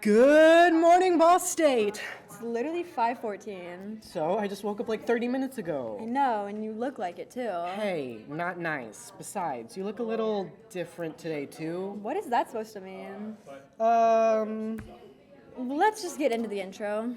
Good morning, Boss State. It's literally 5:14. So, I just woke up like 30 minutes I ago. know, and you look like it too. Hey, not nice. Besides, you look a little different today, too. What is that supposed to mean? Um, Let's just get into the intro.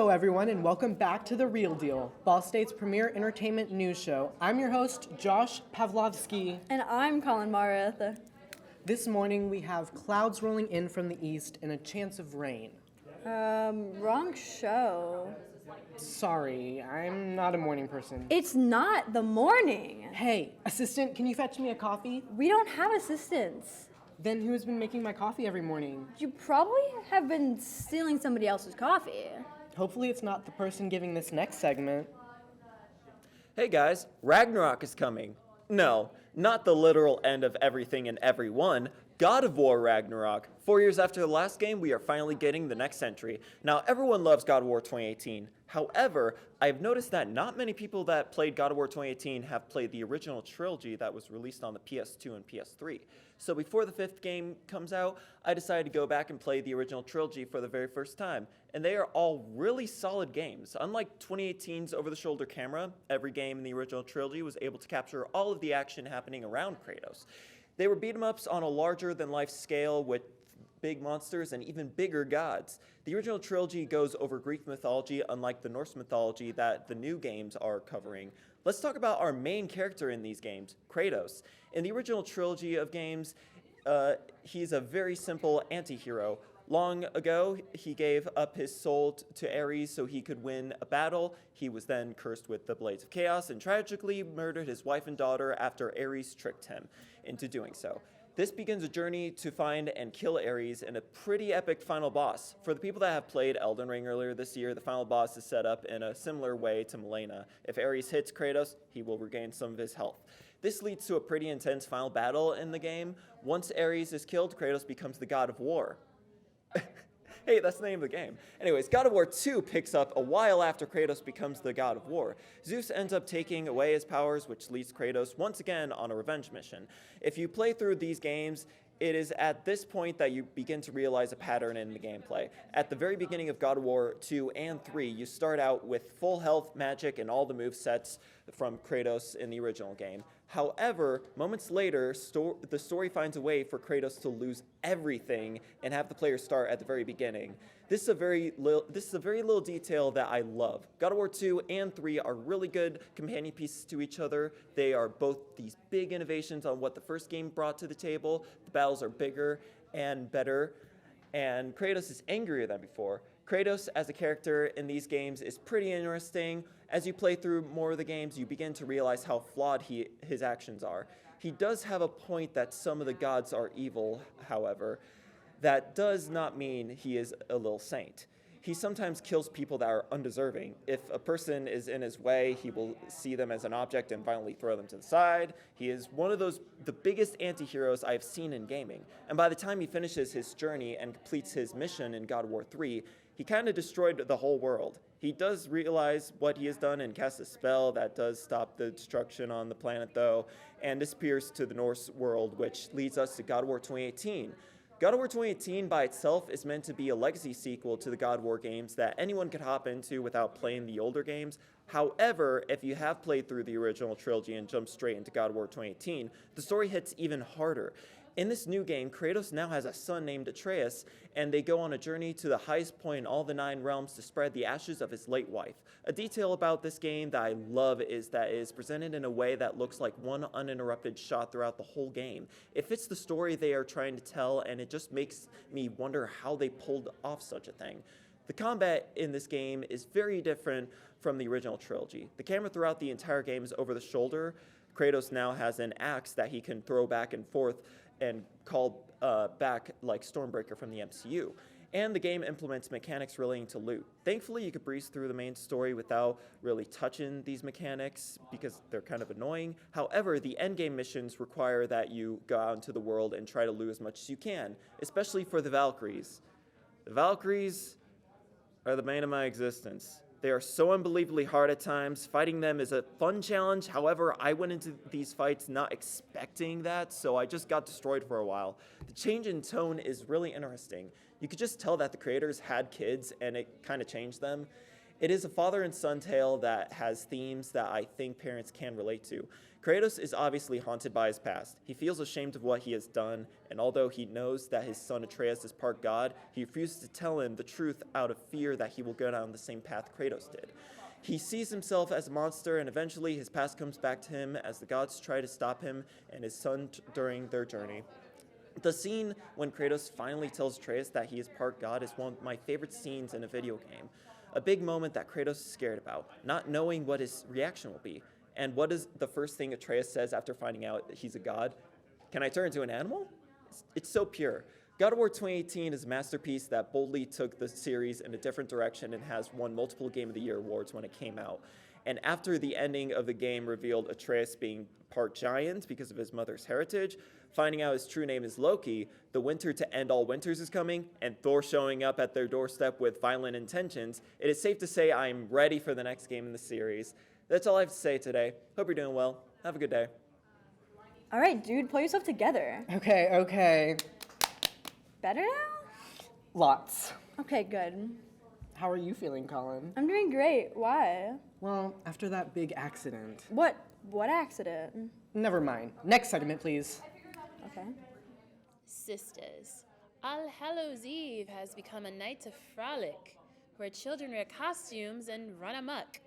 hello, everyone, and welcome back to The Real Deal, Ball State's premier entertainment news show. I'm your host, Josh Pavlovsky. And I'm Collin Marith. This morning, we have clouds rolling in from the east and a chance of rain. Wrong show. Sorry, I'm not a morning person. It's not the morning. Hey, assistant, can you fetch me a coffee? We don't have assistants. Then who's been making my coffee every morning? You probably have been stealing somebody else's coffee. Hopefully it's not the person giving this next segment. Hey guys, Ragnarok is coming. No, not the literal end of everything and everyone. God of War Ragnarok. 4 years after the last game, we are finally getting the next entry. Now, everyone loves God of War 2018. However, I've noticed that not many people that played God of War 2018 have played the original trilogy that was released on the PS2 and PS3. So before the fifth game comes out, I decided to go back and play the original trilogy for the very first time. And they are all really solid games. Unlike 2018's over-the-shoulder camera, every game in the original trilogy was able to capture all of the action happening around Kratos. They were beat-em-ups on a larger-than-life scale with big monsters and even bigger gods. The original trilogy goes over Greek mythology, unlike the Norse mythology that the new games are covering. Let's talk about our main character in these games, Kratos. In the original trilogy of games, he's a very simple anti-hero. Long ago, he gave up his soul to Ares so he could win a battle. He was then cursed with the Blades of Chaos and tragically murdered his wife and daughter after Ares tricked him into doing so. This begins a journey to find and kill Ares and a pretty epic final boss. For the people that have played Elden Ring earlier this year, the final boss is set up in a similar way to Milena. If Ares hits Kratos, he will regain some of his health. This leads to a pretty intense final battle in the game. Once Ares is killed, Kratos becomes the God of War. Hey, that's the name of the game. Anyways, God of War 2 picks up a while after Kratos becomes the God of War. Zeus ends up taking away his powers, which leads Kratos once again on a revenge mission. If you play through these games, it is at this point that you begin to realize a pattern in the gameplay. At the very beginning of God of War 2 and 3, you start out with full health, magic, and all the movesets from Kratos in the original game. However, moments later, the story finds a way for Kratos to lose everything and have the player start at the very beginning. This is a very little detail that I love. God of War 2 and 3 are really good companion pieces to each other. They are both these big innovations on what the first game brought to the table. The battles are bigger and better, and Kratos is angrier than before. Kratos as a character in these games is pretty interesting. As you play through more of the games, you begin to realize how flawed his actions are. He does have a point that some of the gods are evil, however. That does not mean he is a little saint. He sometimes kills people that are undeserving. If a person is in his way, he will see them as an object and violently throw them to the side. He is one of the biggest anti-heroes I've seen in gaming. And by the time he finishes his journey and completes his mission in God of War 3, he kind of destroyed the whole world. He does realize what he has done and casts a spell that does stop the destruction on the planet, though, and disappears to the Norse world, which leads us to God of War 2018. God of War 2018 by itself is meant to be a legacy sequel to the God of War games that anyone could hop into without playing the older games. However, if you have played through the original trilogy and jumped straight into God of War 2018, the story hits even harder. In this new game, Kratos now has a son named Atreus, and they go on a journey to the highest point in all the 9 realms to spread the ashes of his late wife. A detail about this game that I love is that it is presented in a way that looks like one uninterrupted shot throughout the whole game. It fits the story they are trying to tell, and it just makes me wonder how they pulled off such a thing. The combat in this game is very different from the original trilogy. The camera throughout the entire game is over the shoulder. Kratos now has an axe that he can throw back and forth and call back like Stormbreaker from the MCU. And the game implements mechanics relating to loot. Thankfully, you could breeze through the main story without really touching these mechanics because they're kind of annoying. However, the endgame missions require that you go out into the world and try to loot as much as you can, especially for the Valkyries. The Valkyries are the bane of my existence. They are so unbelievably hard at times. Fighting them is a fun challenge. However, I went into these fights not expecting that, so I just got destroyed for a while. The change in tone is really interesting. You could just tell that the creators had kids and it kind of changed them. It is a father and son tale that has themes that I think parents can relate to. Kratos is obviously haunted by his past. He feels ashamed of what he has done, and although he knows that his son Atreus is part god, he refuses to tell him the truth out of fear that he will go down the same path Kratos did. He sees himself as a monster, and eventually his past comes back to him as the gods try to stop him and his son during their journey. The scene when Kratos finally tells Atreus that he is part god is one of my favorite scenes in a video game. A big moment that Kratos is scared about, not knowing what his reaction will be. And what is the first thing Atreus says after finding out that he's a god? Can I turn into an animal? It's so pure. God of War 2018 is a masterpiece that boldly took the series in a different direction and has won multiple Game of the Year awards when it came out. And after the ending of the game revealed Atreus being part giant because of his mother's heritage, finding out his true name is Loki, the winter to end all winters is coming, and Thor showing up at their doorstep with violent intentions, it is safe to say I am ready for the next game in the series. That's all I have to say today. Hope you're doing well. Have a good day. All right, dude, pull yourself together. Okay. Better now? Lots. Okay, good. How are you feeling, Collin? I'm doing great. Why? Well, after that big accident. What accident? Never mind. Next segment, please. Okay. Sisters, All Hallows Eve has become a night of frolic, where children wear costumes and run amok.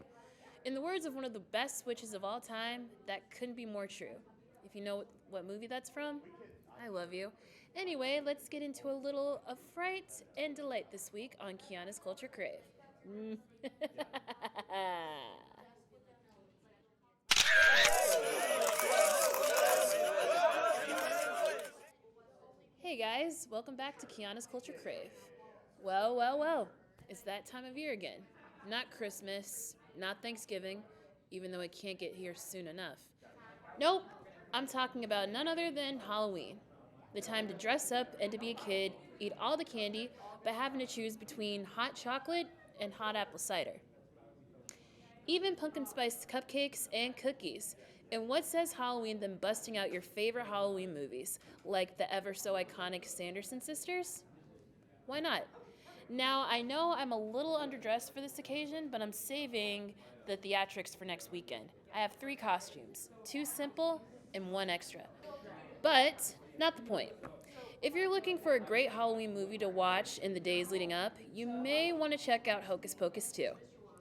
In the words of one of the best witches of all time, that couldn't be more true. If you know what movie that's from, I love you. Anyway, let's get into a little of fright and delight this week on Kiana's Culture Crave. Hey guys, welcome back to Kiana's Culture Crave. Well, it's that time of year again. Not Christmas, not Thanksgiving, even though it can't get here soon enough. Nope, I'm talking about none other than Halloween. The time to dress up and to be a kid, eat all the candy, but having to choose between hot chocolate and hot apple cider. Even pumpkin spice cupcakes and cookies. And what says Halloween than busting out your favorite Halloween movies, like the ever so iconic Sanderson sisters? Why not? Now, I know I'm a little underdressed for this occasion, but I'm saving the theatrics for next weekend. I have 3 costumes, 2 simple and 1 extra. But not the point. If you're looking for a great Halloween movie to watch in the days leading up, you may want to check out Hocus Pocus 2.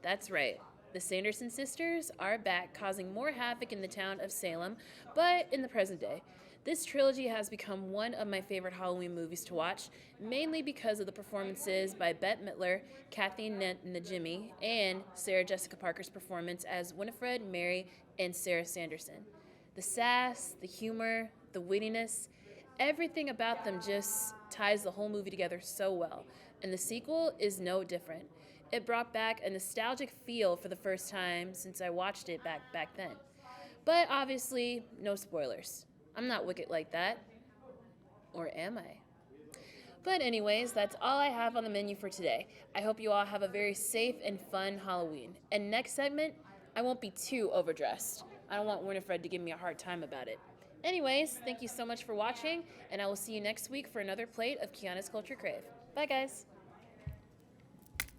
That's right. The Sanderson sisters are back, causing more havoc in the town of Salem, but in the present day. This trilogy has become one of my favorite Halloween movies to watch, mainly because of the performances by Bette Midler, Kathy Najimy, and Sarah Jessica Parker's performance as Winifred, Mary, and Sarah Sanderson. The sass, the humor, the wittiness, everything about them just ties the whole movie together so well, and the sequel is no different. It brought back a nostalgic feel for the first time since I watched it back then. But obviously, no spoilers. I'm not wicked like that. Or am I? But anyways, that's all I have on the menu for today. I hope you all have a very safe and fun Halloween. And next segment, I won't be too overdressed. I don't want Winifred to give me a hard time about it. Anyways, thank you so much for watching, and I will see you next week for another plate of Kiana's Culture Crave. Bye, guys.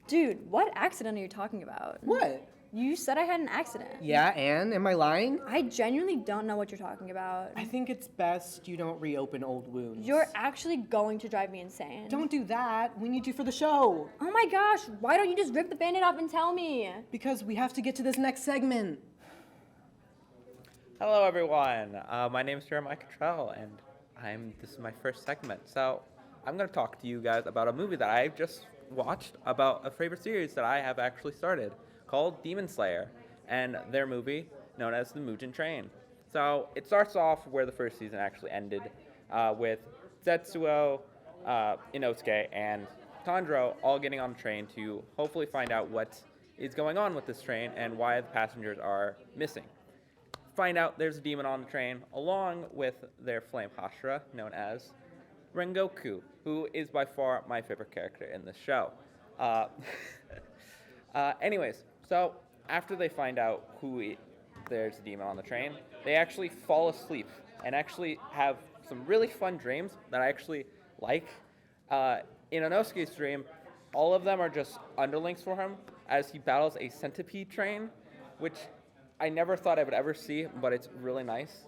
Dude, what accident are you talking about? What? You said I had an accident. Yeah, and? Am I lying? I genuinely don't know what you're talking about. I think it's best you don't reopen old wounds. You're actually going to drive me insane. Don't do that. We need you for the show. Oh my gosh, why don't you just rip the Band-Aid off and tell me? Because we have to get to this next segment. Hello, everyone. My name is Jeremiah Cottrell, and this is my first segment. So I'm going to talk to you guys about a movie that I just watched about a favorite series that I have actually started called Demon Slayer and their movie known as The Mugen Train. So it starts off where the first season actually ended with Zetsuo, Inosuke, and Tanjiro all getting on the train to hopefully find out what is going on with this train and why the passengers are missing. Find out there's a demon on the train along with their flame Hashira known as Rengoku, who is by far my favorite character in this show. Anyways, so after they find out there's a demon on the train, they actually fall asleep and actually have some really fun dreams that I actually like. In Inosuke's dream, all of them are just underlings for him as he battles a centipede train, which I never thought I would ever see, but it's really nice.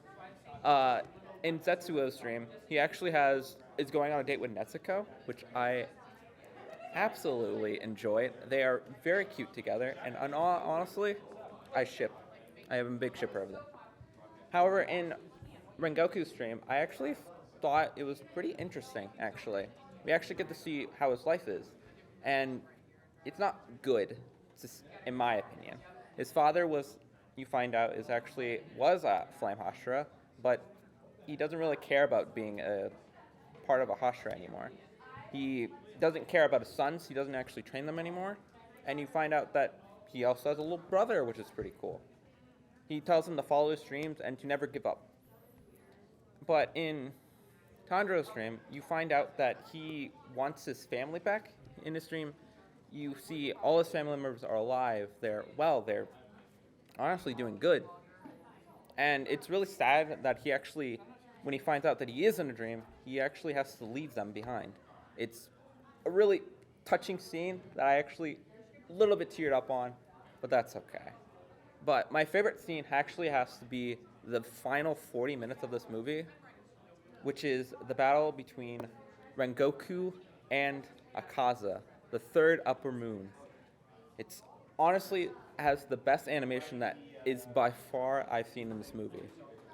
In Zetsuo's dream, he actually is going on a date with Netsuko, which I absolutely enjoy. They are very cute together, and honestly, I am a big shipper of them. However, in Rengoku's dream, I actually thought it was pretty interesting, actually. We actually get to see how his life is, and it's not good, in my opinion. His father you find out, was a flame Hashira, but he doesn't really care about being a part of a Hashira anymore. He doesn't care about his sons, he doesn't actually train them anymore, and you find out that he also has a little brother, which is pretty cool. He tells him to follow his dreams and to never give up. But in Tanjiro's dream, you find out that he wants his family back. In his dream, you see all his family members are alive. They're honestly doing good. And it's really sad that when he finds out that he is in a dream, he actually has to leave them behind. It's a really touching scene that I actually a little bit teared up on, but that's okay. But my favorite scene actually has to be the final 40 minutes of this movie, which is the battle between Rengoku and Akaza, the third upper moon. It's honestly has the best animation that is by far I've seen in this movie.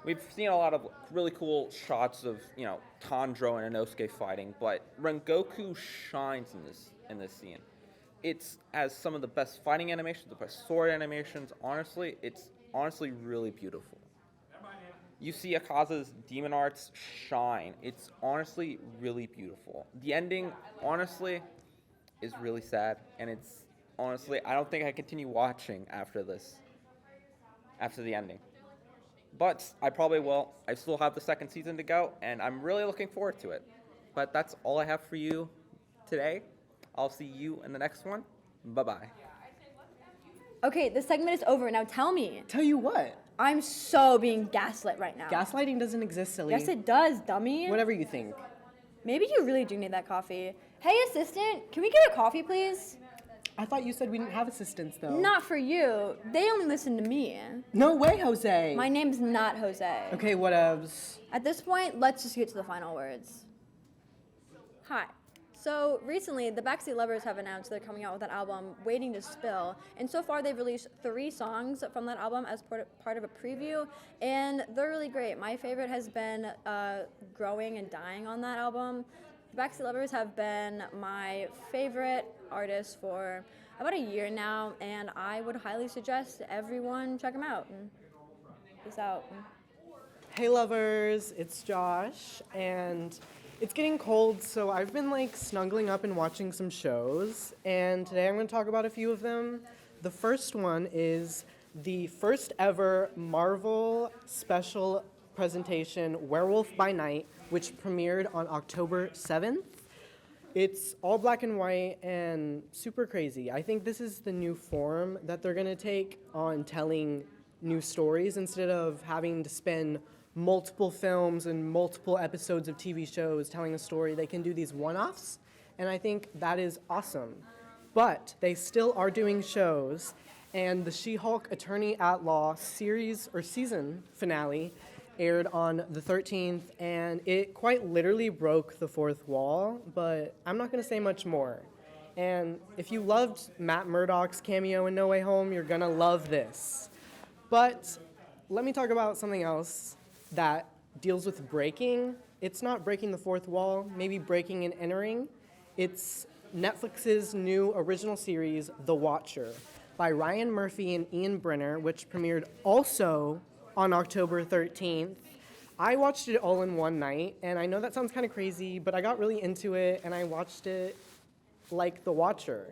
We've seen a lot of really cool shots of, Tanjiro and Inosuke fighting, but Rengoku shines in this scene. It has some of the best fighting animations, the best sword animations. Honestly, it's really beautiful. You see Akaza's demon arts shine. It's honestly really beautiful. The ending, honestly, is really sad, and it's honestly, I don't think I continue watching after the ending. But I probably will. I still have the second season to go, and I'm really looking forward to it. But that's all I have for you today. I'll see you in the next one. Bye-bye. Okay, this segment is over. Now tell me. Tell you what? I'm so being gaslit right now. Gaslighting doesn't exist, silly. Yes, it does, dummy. Whatever you think. Maybe you really do need that coffee. Hey, assistant, can we get a coffee, please? I thought you said we didn't have assistants, though. Not for you. They only listen to me. No way, Jose. My name's not Jose. Okay, whatevs. At this point, let's just get to the final words. Hi. So recently, the Backseat Lovers have announced they're coming out with an album, Waiting to Spill, and so far they've released 3 songs from that album as part of a preview, and they're really great. My favorite has been Growing and Dying on that album. The Backseat Lovers have been my favorite artists for about a year now, and I would highly suggest everyone check them out. And peace out. Hey lovers, it's Josh, and it's getting cold, so I've been snuggling up and watching some shows, and today I'm going to talk about a few of them. The first one is the first ever Marvel special presentation, Werewolf by Night, which premiered on October 7th. It's all black and white and super crazy. I think this is the new form that they're going to take on telling new stories instead of having to spend multiple films and multiple episodes of TV shows telling a story. They can do these one-offs, and I think that is awesome. But they still are doing shows, and the She-Hulk Attorney at Law series or season finale aired on the 13th, and it quite literally broke the fourth wall, but I'm not going to say much more. And if you loved Matt Murdock's cameo in No Way Home, you're going to love this. But let me talk about something else that deals with breaking. It's not breaking the fourth wall, maybe breaking and entering. It's Netflix's new original series, The Watcher, by Ryan Murphy and Ian Brenner, which premiered also on October 13th. I watched it all in one night, and I know that sounds kind of crazy, but I got really into it, and I watched it like The Watcher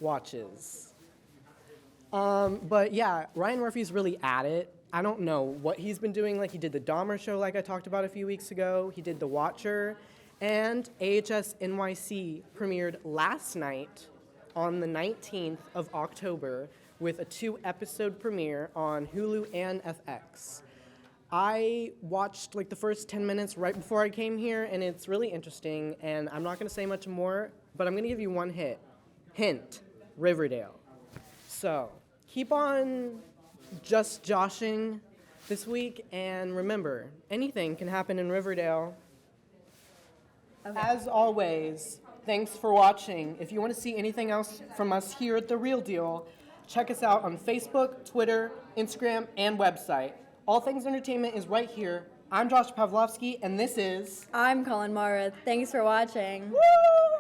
watches. But yeah, Ryan Murphy's really at it. I don't know what he's been doing. Like, he did the Dahmer show, like I talked about a few weeks ago. He did The Watcher, and AHS NYC premiered last night on the 19th of October with a 2-episode premiere on Hulu and FX. I watched like the first 10 minutes right before I came here, and it's really interesting, and I'm not going to say much more, but I'm going to give you one hint, Riverdale. So keep on just joshing this week, and remember, anything can happen in Riverdale. Okay. As always, thanks for watching. If you want to see anything else from us here at The Real Deal, check us out on Facebook, Twitter, Instagram, and website. All Things Entertainment is right here. I'm Josh Pavlovsky, and this is... I'm Collin Mara. Thanks for watching. Woo!